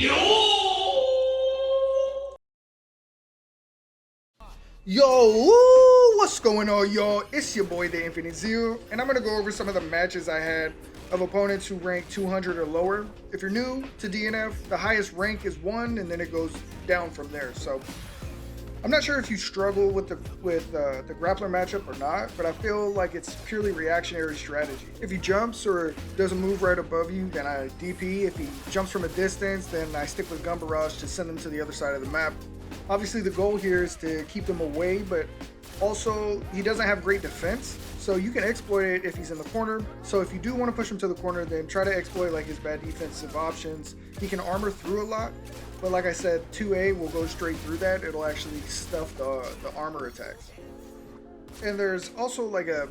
Yo, what's going on, y'all? It's your boy, the Infinite Zeal, and I'm gonna go over some of the matches I had of opponents who rank 200 or lower. If you're new to DNF, the highest rank is 1, and then it goes down from there. So I'm not sure if you struggle with the grappler matchup or not, but I feel like it's purely reactionary strategy. If he jumps or doesn't move right above you, then I DP. If he jumps from a distance, then I stick with Gun Barrage to send him to the other side of the map. Obviously, the goal here is to keep him away, but also he doesn't have great defense, so you can exploit it if he's in the corner. So if you do want to push him to the corner, then try to exploit like his bad defensive options. He can armor through a lot, but like I said, 2A will go straight through that. It'll actually stuff the armor attacks. And there's also like a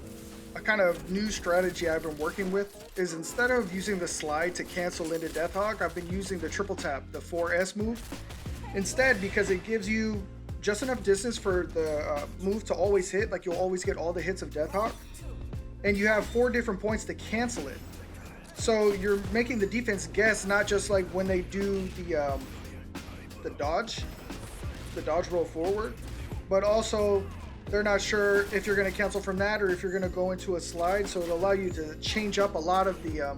kind of new strategy I've been working with is instead of using the slide to cancel into Death Hawk, I've been using the triple tap, the 4S move. Instead, because it gives you just enough distance for the move to always hit, like you'll always get all the hits of Death Hawk, and you have 4 different points to cancel it. So you're making the defense guess, not just like when they do the dodge roll forward, but also they're not sure if you're going to cancel from that or if you're going to go into a slide. So it'll allow you to change up a lot of the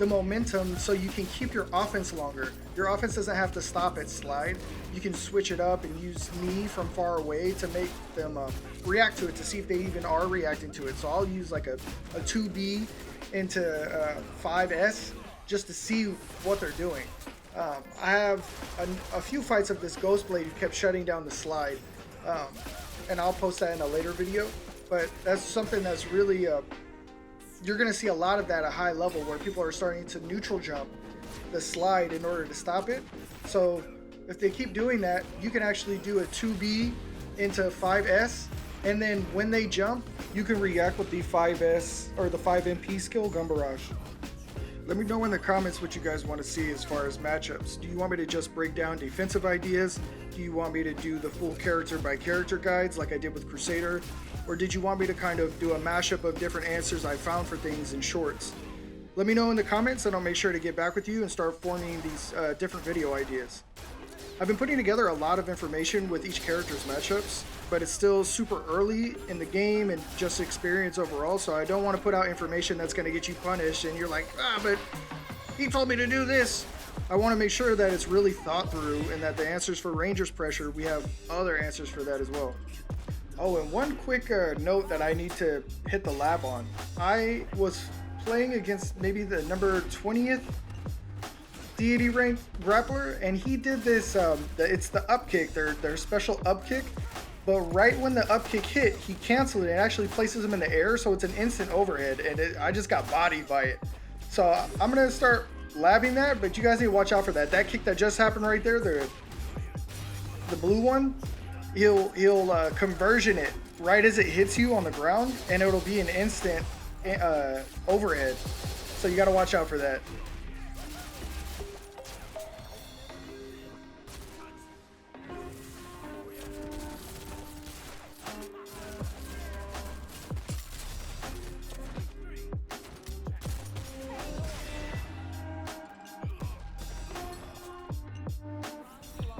momentum so you can keep your offense longer. Your offense doesn't have to stop at slide. You can switch it up and use knee from far away to make them react to it, to see if they even are reacting to it. So I'll use like a 2B into 5S just to see what they're doing. I have a few fights of this Ghost Blade who kept shutting down the slide, and I'll post that in a later video, but that's something that's really you're going to see a lot of that at high level where people are starting to neutral jump the slide in order to stop it. So if they keep doing that, you can actually do a 2B into 5S, and then when they jump, you can react with the 5S or the 5MP skill, Gun Barrage. Let me know in the comments what you guys want to see as far as matchups. Do you want me to just break down defensive ideas? Do you want me to do the full character by character guides like I did with Crusader? Or did you want me to kind of do a mashup of different answers I found for things in shorts? Let me know in the comments and I'll make sure to get back with you and start forming these different video ideas. I've been putting together a lot of information with each character's matchups, but it's still super early in the game and just experience overall, so I don't want to put out information that's going to get you punished and you're like, but he told me to do this. I want to make sure that it's really thought through and that the answers for Ranger's Pressure, we have other answers for that as well. Oh, and one quick note that I need to hit the lab on. I was playing against maybe the number 20th deity ranked grappler, and he did this, it's the up kick, their special up kick, but right when the up kick hit, he canceled it and actually places him in the air, so it's an instant overhead, and I just got bodied by it. So I'm going to start labbing that, but you guys need to watch out for that. That kick that just happened right there, the blue one, he'll conversion it right as it hits you on the ground, and it'll be an instant overhead. So you got to watch out for that.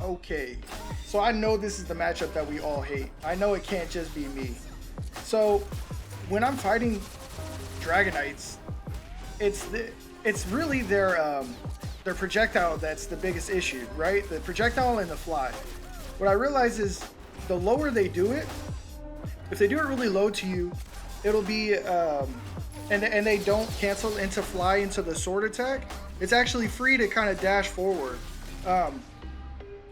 Okay, so I know this is the matchup that we all hate. I know it can't just be me. So when I'm fighting Dragonites, it's really their projectile that's the biggest issue, right? The projectile and the fly. What I realize is the lower they do it, if they do it really low to you, it'll be and they don't cancel into fly into the sword attack. It's actually free to kind of dash forward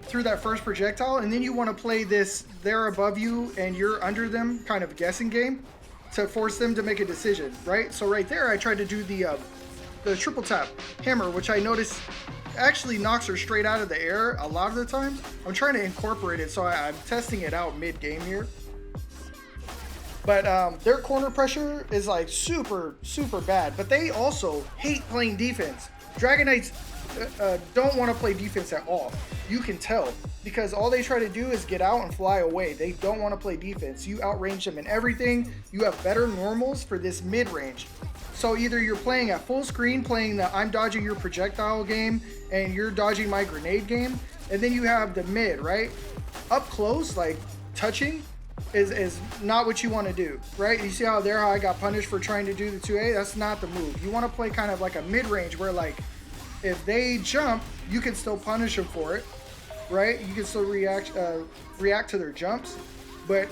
through that first projectile, and then you want to play this they're above you and you're under them kind of guessing game to force them to make a decision, right? So right there I tried to do the triple tap hammer, which I noticed actually knocks her straight out of the air a lot of the times. I'm trying to incorporate it, so I'm testing it out mid-game here. But their corner pressure is like super bad, but they also hate playing defense. Dragonites don't want to play defense at all. You can tell, because all they try to do is get out and fly away. They don't want to play defense. You outrange them in everything. You have better normals for this mid-range. So either you're playing at full screen, playing the I'm dodging your projectile game, and you're dodging my grenade game, and then you have the mid, right? Up close, like touching, is not what you want to do, right? You see how I got punished for trying to do the 2A? That's not the move. You want to play kind of like a mid-range where, like, if they jump, you can still punish them for it, right? You can still react to their jumps, but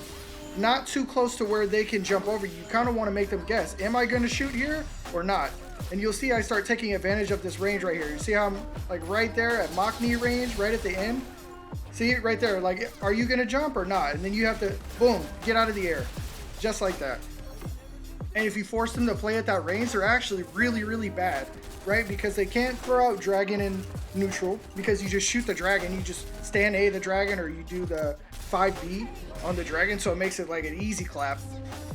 not too close to where they can jump over you. You kind of want to make them guess, am I going to shoot here or not? And you'll see I start taking advantage of this range right here. You see how I'm like right there at mock knee range, right at the end? See it right there, like, are you going to jump or not? And then you have to, boom, get out of the air, just like that. And if you force them to play at that range, they're actually really, really bad, right? Because they can't throw out dragon in neutral, because you just shoot the dragon, you just stand A the dragon, or you do the 5B on the dragon, so it makes it like an easy clap.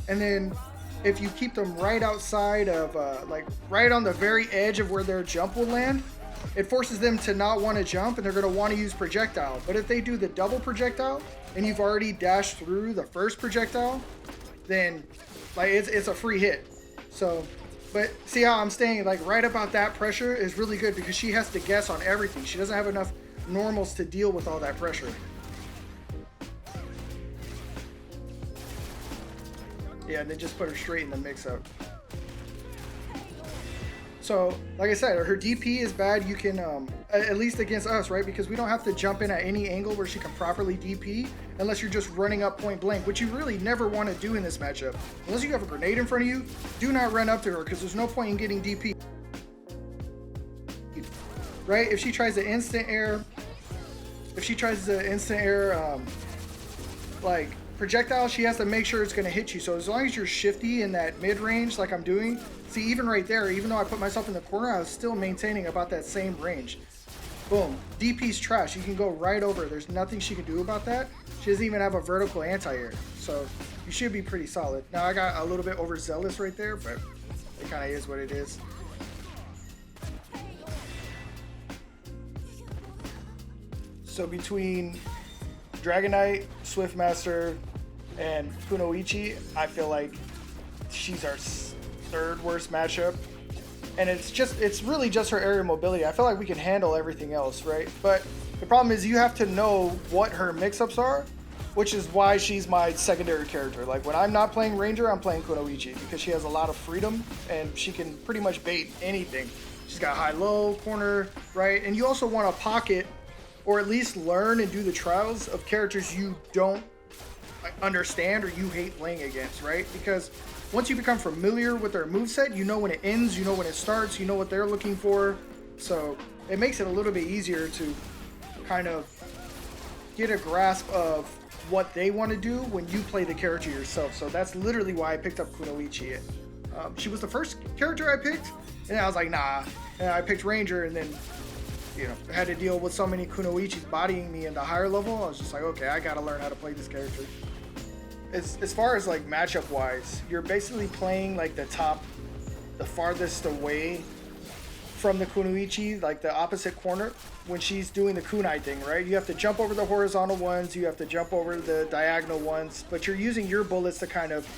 And then if you keep them right outside of, like right on the very edge of where their jump will land, it forces them to not want to jump, and they're going to want to use projectile. But if they do the double projectile, and you've already dashed through the first projectile, then like it's a free hit. So, but see how I'm staying like right about that pressure is really good, because she has to guess on everything. She doesn't have enough normals to deal with all that pressure. Yeah, and then just put her straight in the mix-up. So, like I said, her DP is bad. You can, at least against us, right? Because we don't have to jump in at any angle where she can properly DP, unless you're just running up point blank, which you really never want to do in this matchup. Unless you have a grenade in front of you, do not run up to her, because there's no point in getting DP. Right? If she tries to instant air, like projectile, she has to make sure it's going to hit you. So as long as you're shifty in that mid range, like I'm doing, see, even right there, even though I put myself in the corner, I was still maintaining about that same range. Boom. DP's trash. You can go right over. There's nothing she can do about that. She doesn't even have a vertical anti-air. So you should be pretty solid. Now I got a little bit overzealous right there, but it kind of is what it is. So between Dragon Knight, Swiftmaster, and Kunoichi, I feel like she's our third worst matchup. And it's really just her aerial mobility. I feel like we can handle everything else, right? But the problem is you have to know what her mix-ups are, which is why she's my secondary character. Like when I'm not playing Ranger, I'm playing Kunoichi, because she has a lot of freedom and she can pretty much bait anything. She's got high-low, corner, right? And you also want to pocket, or at least learn and do the trials of characters you don't understand or you hate playing against, right? Because once you become familiar with their moveset, you know when it ends, you know when it starts, you know what they're looking for. So it makes it a little bit easier to kind of get a grasp of what they want to do when you play the character yourself. So that's literally why I picked up Kunoichi. She was the first character I picked, and I was like, nah. And I picked Ranger, and then, you know, I had to deal with so many Kunoichis bodying me in the higher level. I was just like, okay, I gotta learn how to play this character. As far as like matchup wise, you're basically playing like the farthest away from the Kunoichi, like the opposite corner, when she's doing the kunai thing, right? You have to jump over the horizontal ones, you have to jump over the diagonal ones, but you're using your bullets to kind of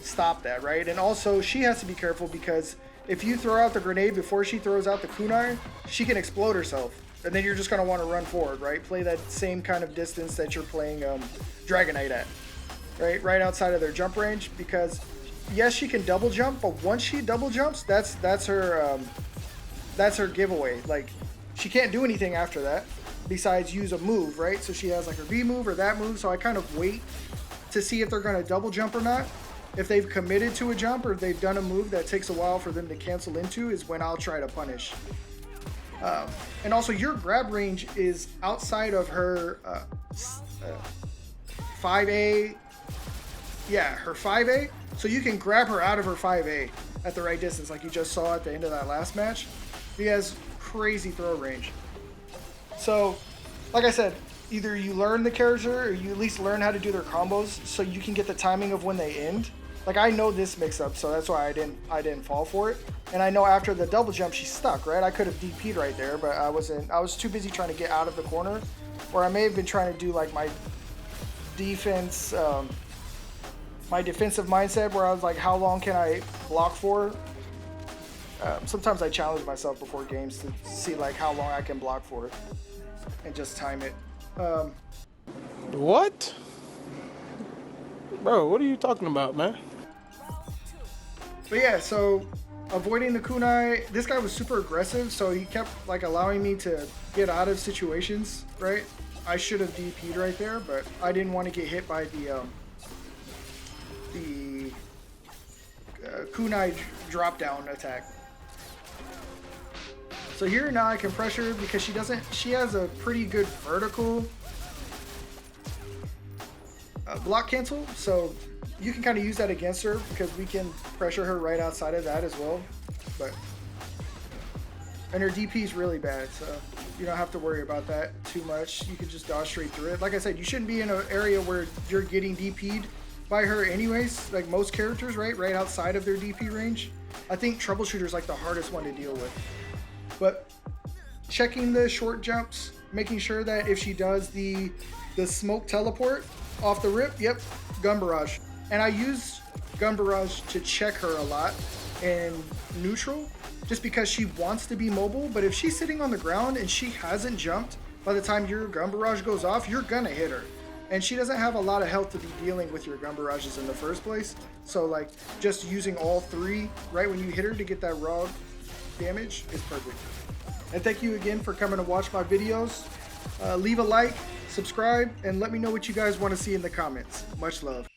stop that, right? And also she has to be careful, because if you throw out the grenade before she throws out the kunai, she can explode herself, and then you're just going to want to run forward, right? Play that same kind of distance that you're playing Dragon Knight at, right outside of their jump range, because yes, she can double jump, but once she double jumps, that's her giveaway. Like, she can't do anything after that besides use a move, right? So she has like her B move or that move, so I kind of wait to see if they're going to double jump or not. If they've committed to a jump or they've done a move that takes a while for them to cancel into, is when I'll try to punish. And also, your grab range is outside of her 5A. Yeah, her 5A. So you can grab her out of her 5A at the right distance, like you just saw at the end of that last match. He has crazy throw range. So, like I said, either you learn the character or you at least learn how to do their combos so you can get the timing of when they end. Like, I know this mix-up, so that's why I didn't fall for it. And I know after the double jump, she's stuck, right? I could have DP'd right there, but I was too busy trying to get out of the corner, or I may have been trying to do like my defense, my defensive mindset, where I was like, how long can I block for? Sometimes I challenge myself before games to see like how long I can block for and just time it. What? Bro, what are you talking about, man? But yeah, so avoiding the kunai, this guy was super aggressive, so he kept like allowing me to get out of situations, right? I should have DP'd right there, but I didn't want to get hit by the kunai drop down attack. So here now I can pressure because she has a pretty good vertical block cancel, so you can kind of use that against her because we can pressure her right outside of that as well. And her DP is really bad, so you don't have to worry about that too much. You can just dodge straight through it. Like I said, you shouldn't be in an area where you're getting DP'd by her anyways, like most characters, right outside of their DP range. I think Troubleshooter is like the hardest one to deal with. But checking the short jumps, making sure that if she does the smoke teleport off the rip, yep, gun barrage. And I use gun barrage to check her a lot in neutral, just because she wants to be mobile. But if she's sitting on the ground and she hasn't jumped, by the time your gun barrage goes off, you're gonna hit her. And she doesn't have a lot of health to be dealing with your gun barrages in the first place. So like just using all three right when you hit her to get that raw damage is perfect. And thank you again for coming to watch my videos. Leave a like, subscribe, and let me know what you guys want to see in the comments. Much love.